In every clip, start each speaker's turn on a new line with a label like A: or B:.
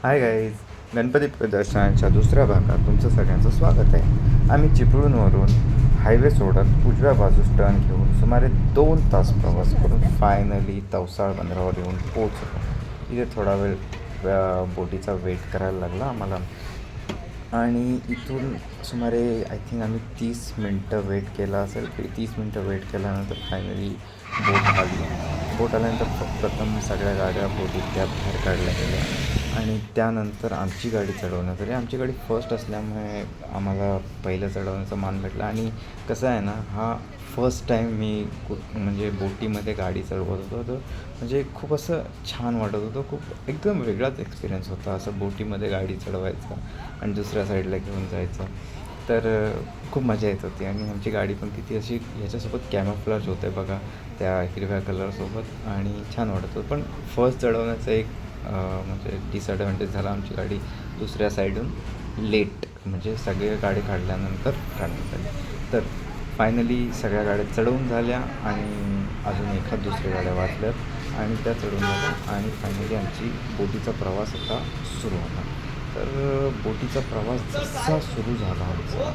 A: Hi guys, Ganpati प्रदर्शनाच्या दुसऱ्या भागात तुमचं सगळ्यांचं स्वागत आहे. आम्ही चिपळूणवरून हायवे सोडत उजव्या बाजूस टर्न घेऊन सुमारे 2 तास प्रवास करून फायनली तवसाळ बंदरावर येऊन पोचलो. इथे थोडा वेळ बोटीचा वेट करायला लागला आम्हाला आणि इथून सुमारे आय थिंक आम्ही 30 मिनटं वेट केला असेल. 30 मिनटं वेट केल्यानंतर फायनली बोट आली. बोट आल्यानंतर प्रथम सगळ्या गाड्या बोटीतल्या बाहेर काढल्या गेल्या आणि त्यानंतर आमची गाडी चढवण्यात आली. आमची गाडी फर्स्ट असल्यामुळे आम्हाला पहिलं चढवण्याचा मान भेटला. आणि कसं आहे ना, हा फर्स्ट टाईम मी म्हणजे बोटीमध्ये गाडी चढवत होतो. तर म्हणजे खूप असं छान वाटत होतं. खूप एकदम वेगळाच एक्सपिरियन्स होता असं बोटीमध्ये गाडी चढवायचा आणि दुसऱ्या साईडला घेऊन जायचं. तर खूप मजा येत होती. आणि आमची गाडी पण किती अशी ह्याच्यासोबत कॅमोफ्लॅज होते बघा, त्या हिरव्या कलरसोबत, आणि छान वाटत होतं. पण फर्स्ट चढवण्याचं एक म्हणजे डिसॲडव्हान्टेज झाला, आमची गाडी दुसऱ्या साईडून लेट, म्हणजे सगळे गाडी काढल्यानंतर काढण्यात आली. तर फायनली सगळ्या गाड्या चढवून झाल्या आणि अजून एखाद दुसऱ्या गाड्या वाचल्यात आणि त्या चढवून झाल्या आणि फायनली आमची बोटीचा प्रवास आता सुरू होता. तर बोटीचा प्रवास जसा सुरू झाला आमचा,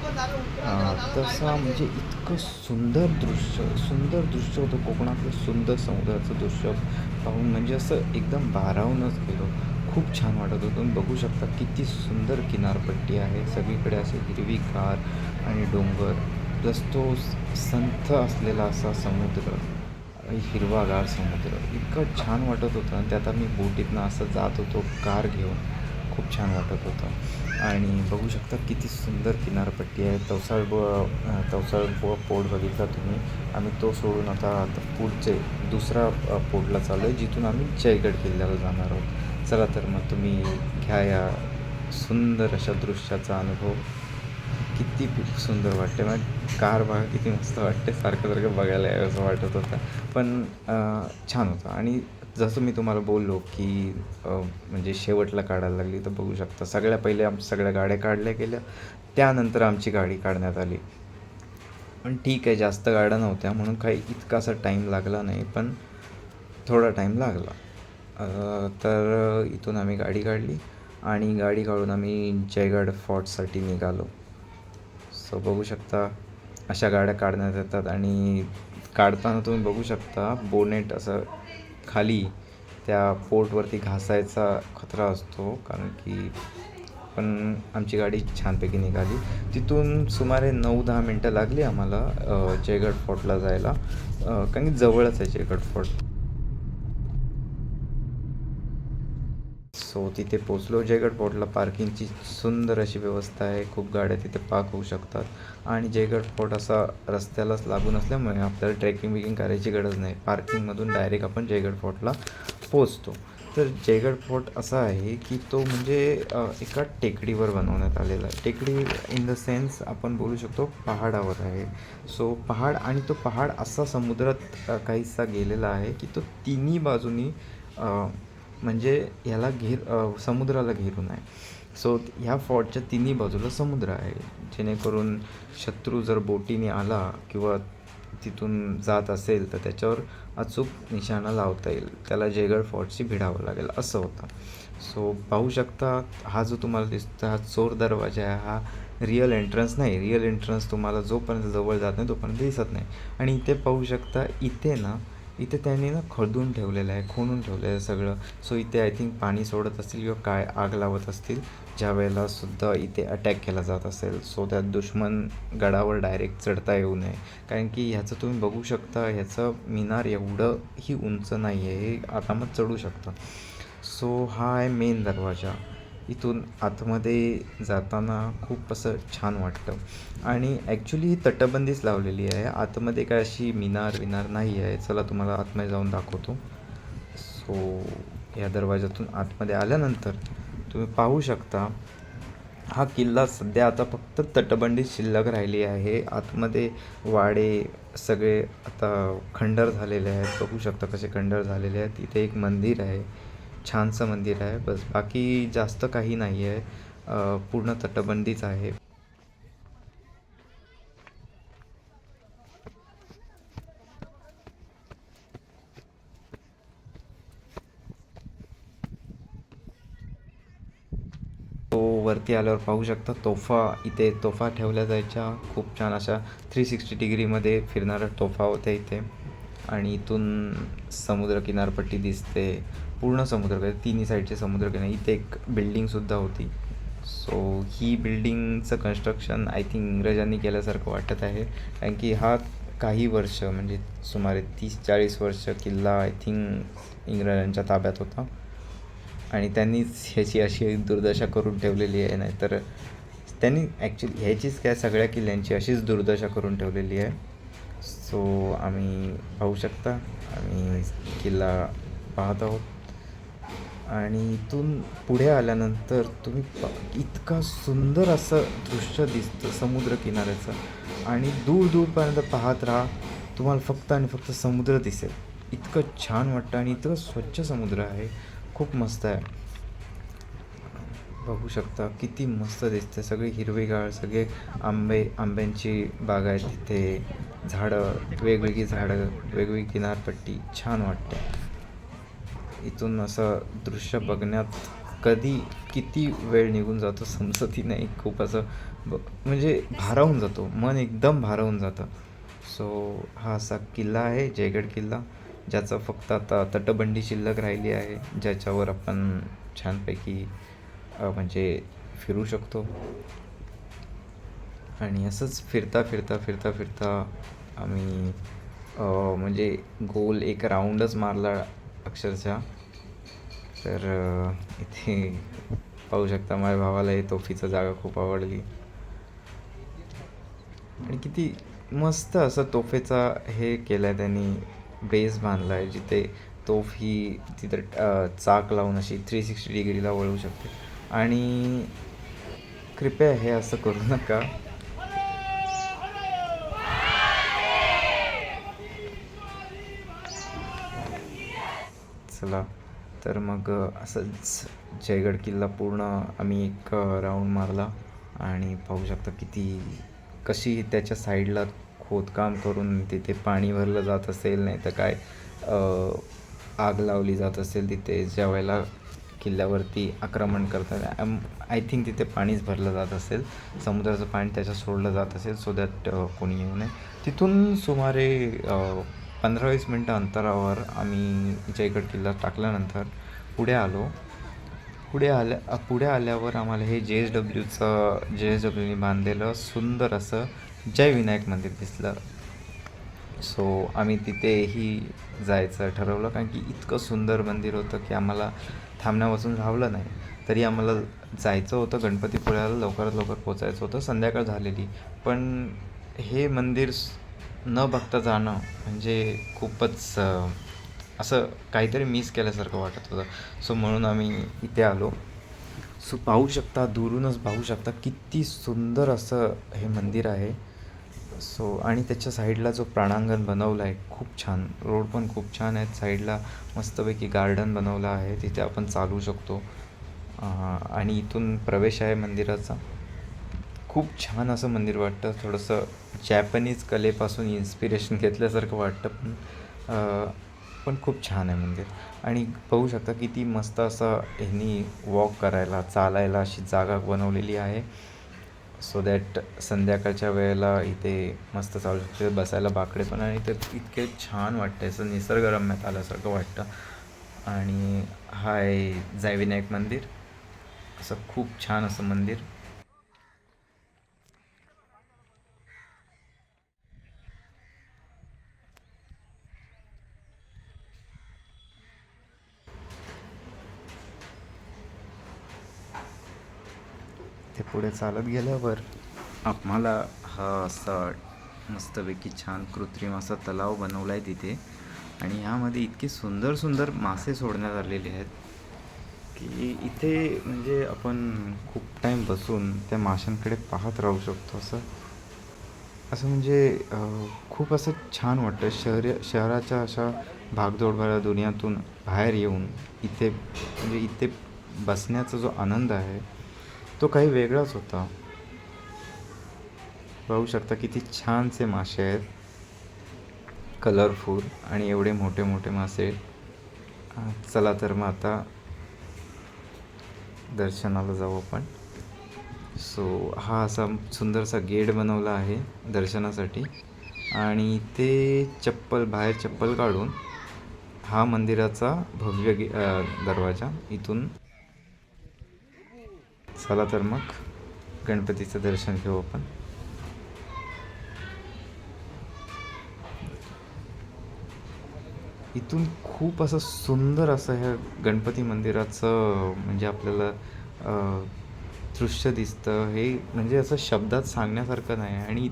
A: तसा म्हणजे इतकं सुंदर दृश्य होतं. कोकणातलं सुंदर समुद्राचं दृश्य पाहून म्हणजे असं एकदम भारावूनच गेलो. खूप छान वाटत होतं. तुम्ही बघू शकता किती सुंदर किनारपट्टी आहे. सगळीकडे असे हिरवीगार आणि डोंगर, प्लस तो संथ असलेला असा समुद्र, हिरवागार समुद्र, इतकं छान वाटत होतं. आणि त्यात आम्ही बोटीतनं असं जात होतो कार घेऊन. खूप छान वाटत होतं. आणि बघू शकता किती सुंदर किनारपट्टी आहे. तवसाळ पोर्ट बघितला तुम्ही. आम्ही तो सोडून आता पुढचे दुसरा पोर्टला चाललो आहे, जिथून आम्ही जयगड किल्ल्याला जाणार आहोत. चला तर मग तुम्ही घ्या या सुंदर अशा दृश्याचा अनुभव. किती सुंदर वाटते. मग कार बघा किती मस्त वाटते. सारखं सारखं बघायला यावं असं वाटत होतं. पण छान होतं. आणि जसं मी तुम्हाला बोललो की म्हणजे शेवटला काढायला लागली, तर बघू शकता सगळ्या पहिले आमच्या सगळ्या गाड्या काढल्या गेल्या. त्यानंतर आमची गाडी काढण्यात आली. पण ठीक आहे, जास्त गाड्या नव्हत्या म्हणून काही इतकासा टाईम लागला नाही, पण थोडा टाईम लागला. तर इथून आम्ही गाडी काढली आणि गाडी काढून आम्ही जयगड फोर्टसाठी निघालो. सो बघू शकता अशा गाड्या काढण्यात येतात. आणि काढताना तुम्ही बघू शकता बोनेट असं खाली त्या पोर्टवरती घासायचा खतरा असतो, कारण की पण आमची गाडी छानपैकी निघाली. तिथून सुमारे 9-10 मिनटं लागली आम्हाला जयगड फोर्टला जायला, कारण की जवळच आहे जयगड फोर्ट. सो तिथे पोचलो. जयगड फोर्टला पार्किंगची सुंदर अशी व्यवस्था आहे. खूप गाड्या तिथे पार्क होऊ शकतात. आणि जयगड फोर्ट असा रस्त्यालाच लागून असल्यामुळे आपल्याला ट्रेकिंग करायची गरज नाही. पार्किंगमधून डायरेक्ट आपण जयगड फोर्टला पोचतो. तर जयगड फोर्ट असा आहे की तो म्हणजे एका टेकडीवर बनवण्यात आलेला आहे. टेकडी इन द सेन्स आपण बोलू शकतो पहाडावर आहे. सो पहाड, आणि तो पहाड असा समुद्रात काहीसा गेलेला आहे की तो तिन्ही बाजूनी म्हणजे ह्याला समुद्राला घेरून आहे. सो ह्या फोर्टच्या तिन्ही बाजूला समुद्र आहे, जेणेकरून शत्रू जर बोटीने आला किंवा तिथून जात असेल तर त्याच्यावर अचूक निशाणा लावता येईल. त्याला जयगड फोर्टशी भिडावं लागेल असं होतं. सो पाहू शकता हा जो तुम्हाला दिसतो हा चोर दरवाजा आहे. हा रिअल एंट्रन्स नाही. रिअल एंट्रन्स तुम्हाला जोपर्यंत जवळ जात नाही तोपर्यंत दिसत नाही. आणि इथे पाहू शकता इथे त्यांनी खोदून ठेवलेलं आहे, खणून ठेवलेलं आहे सगळं. सो इथे आय थिंक पाणी सोडत असतील किंवा काय आग लावत असतील, ज्या वेळेला सुद्धा इथे अटॅक केला जात असेल. सो त्यात दुश्मन गडावर डायरेक्ट चढता येऊ नये, कारण की ह्याचं तुम्ही बघू शकता ह्याचं मिनार एवढंही उंच नाही आहे, हे आरामात चढू शकतं. सो हा आहे मेन दरवाजा. इथून आतमध्ये जाताना खूप असं छान वाटतं. आणि ॲक्च्युली ही तटबंदीच लावलेली आहे. आतमध्ये काय अशी मिनार नाही आहे. चला तुम्हाला आतमध्ये जाऊन दाखवतो. सो या दरवाजातून आतमध्ये आल्यानंतर तुम्ही पाहू शकता हा किल्ला सध्या आता फक्त तटबंदी शिल्लक राहिली आहे. आतमध्ये वाडे सगळे आता खंडर झालेले आहेत. बघू शकता कसे खंडर झालेले आहेत. इथे एक मंदिर आहे, छानसं मंदिर आहे. बस बाकी जास्त काही नाही आहे. पूर्ण तटबंदीच आहे. वरती आल्यावर पाहू शकता इथे तोफा ठेवल्या जायच्या. खूप छान अशा 360 डिग्रीमध्ये फिरणाऱ्या तोफा होत्या इथे. आणि इथून समुद्र किनारपट्टी दिसते, पूर्ण समुद्र, तिन्ही साईडचे समुद्रकिनारे. इथे एक बिल्डिंगसुद्धा होती. सो ही बिल्डिंगचं कन्स्ट्रक्शन आय थिंक इंग्रजांनी केल्यासारखं वाटत आहे, कारण की हा काही वर्ष म्हणजे सुमारे 30-40 वर्ष किल्ला आय थिंक इंग्रजांच्या ताब्यात होता. आणि त्यांनीच ह्याची अशी दुर्दशा करून ठेवलेली आहे. नाहीतर त्यांनी ॲक्च्युली ह्याचीच काय सगळ्या किल्ल्यांची अशीच दुर्दशा करून ठेवलेली आहे. सो आम्ही पाहू शकता, आम्ही किल्ला पाहत आहोत. आणि इथून पुढे आल्यानंतर तुम्ही इतका सुंदर असं दृश्य दिसतं समुद्रकिनाऱ्याचं. आणि दूर दूरपर्यंत पाहत राहा, तुम्हाला फक्त आणि फक्त समुद्र दिसेल. इतकं छान वाटतं आणि इतकं स्वच्छ समुद्र आहे, खूप मस्त आहे. बघू शकता किती मस्त दिसते, सगळी हिरवीगार, सगळे आंब्यांची बाग आहे तिथे, झाडं, वेगवेगळी झाडं, वेगवेगळी किनारपट्टी, छान वाटते. इथून असं दृश्य बघण्यात किती वेळ निघून जातो समजतही नाही. खूप असं म्हणजे भारावून जातो, मन एकदम भारावून जातं. सो हा असा किल्ला आहे, जयगड किल्ला, ज्याचं फक्त आता तटबंदी शिल्लक राहिली आहे, ज्याच्यावर आपण छानपैकी म्हणजे फिरू शकतो. आणि असंच फिरता फिरता फिरता फिरता आम्ही म्हणजे गोल एक राऊंडच मारला अक्षरशः. तर इथे पाहू शकता, माझ्या भावाला हे तोफीचं जागा खूप आवडली. आणि किती मस्त असं तोफेचा हे केलं आहे त्यांनी, बेस बांधला आहे जिथे तोफ ही तिथं चाक लावून अशी 360 डिग्रीला वळू शकते. आणि कृपया हे असं करू नका. चला तर मग असंच जयगड किल्ला पूर्ण आम्ही एक राऊंड मारला. आणि पाहू शकता कशी त्याच्या साईडला खोदकाम करून तिथे पाणी भरलं जात असेल, नाही तर काय आग लावली जात असेल तिथे, ज्या वेळेला किल्ल्यावरती आक्रमण करतात. आय थिंक तिथे पाणीच भरलं जात असेल, समुद्राचं पाणी त्याच्यात सोडलं जात असेल, सो दॅट कोणी येऊ नये. तिथून सुमारे 15-20 मिनटं अंतरावर आम्ही जयगड किल्ला टाकल्यानंतर पुढे आलो. पुढे आल्यावर आम्हाला हे JSWनी बांधलेलं सुंदर असं जय विनायक मंदिर दिसलं. सो आम्ही तिथेही जायचं ठरवलं, कारण की इतकं सुंदर मंदिर होतं की आम्हाला थांबण्यापासून राहिलं नाही. तरी आम्हाला जायचं होतं गणपतीपुळ्याला, लवकरात लवकर पोचायचं होतं, संध्याकाळ झालेली. पण हे मंदिर न बघता जाणं म्हणजे खूपच असं काहीतरी मिस केल्यासारखं वाटत होतं. सो म्हणून आम्ही इथे आलो. सो पाहू शकता, दुरूनच पाहू शकता किती सुंदर असं हे मंदिर आहे. सो आणि त्याच्या साईडला जो प्रांगण बनवला आहे खूप छान, रोड पण खूप छान आहेत. साईडला मस्तपैकी गार्डन बनवलं आहे, तिथे आपण चालू शकतो. आणि इथून प्रवेश आहे मंदिराचा. खूप छान असं मंदिर वाटतं, थोडंसं जॅपनीज कलेपासून इन्स्पिरेशन घेतल्यासारखं वाटतं. पण खूप छान आहे मंदिर. आणि पाहू शकता किती मस्त असं ह्यांनी वॉक करायला, चालायला अशी जागा बनवलेली आहे. सो दॅट संध्याकाळच्या वेळेला इथे मस्त चालू शकते, बसायला बाकडे पण. आणि ते इतके छान वाटतं, असं निसर्गरम्यात आल्यासारखं वाटतं. आणि हा आहे जय विनायक मंदिर, असं खूप छान असं मंदिर. ते पुढे चालत गेल्यावर आम्हाला हा असा मस्तपैकी छान कृत्रिम असा तलाव बनवला आहे तिथे. आणि ह्यामध्ये इतके सुंदर सुंदर मासे सोडण्यात आलेले आहेत की इथे म्हणजे आपण खूप टाईम बसून त्या माशांकडे पाहत राहू शकतो. असं म्हणजे खूप असं छान वाटतं. शहराच्या अशा भागदौडभऱ्या दुनियातून बाहेर येऊन इथे बसण्याचा जो आनंद आहे तो काही वेगळाच होता. पाहू शकता किती छानसे मासे आहेत, कलरफुल आणि एवढे मोठे मोठे मासे. चला तर मग आता दर्शनाला जाऊ आपण. सो हा असा सुंदरसा गेट बनवला आहे दर्शनासाठी आणि ते बाहेर चप्पल काढून हा मंदिराचा भव्य दरवाजा इथून. चला तर मग गणपतीचं दर्शन घेऊ आपण. इथून खूप असं सुंदर असं ह्या गणपती मंदिराचं म्हणजे आपल्याला दृश्य दिसतं. हे म्हणजे असं शब्दात सांगण्यासारखं नाही. आणि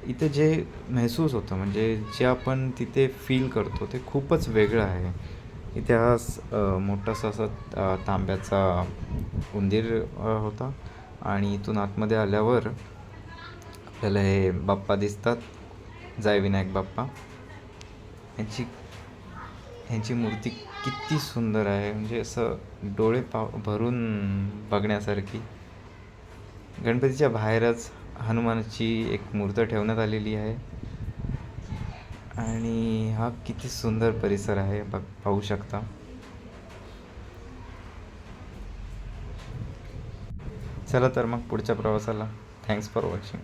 A: इथे जे महसूस होतं म्हणजे जे आपण तिथे फील करतो ते खूपच वेगळं आहे. इथे हा मोठासा असा तांब्याचा उंदीर होता आणि इथून आतमध्ये आल्यावर आपल्याला हे बाप्पा दिसतात, जय विनायक बाप्पा. ह्यांची मूर्ती किती सुंदर आहे म्हणजे असं डोळे भरून बघण्यासारखी. गणपतीच्या बाहेरच हनुमानाची एक मूर्त ठेवण्यात आलेली आहे आणि हा किती सुंदर परिसर आहे पाहू शकता. चला तर मग पुढच्या प्रवासाला. Thanks for watching.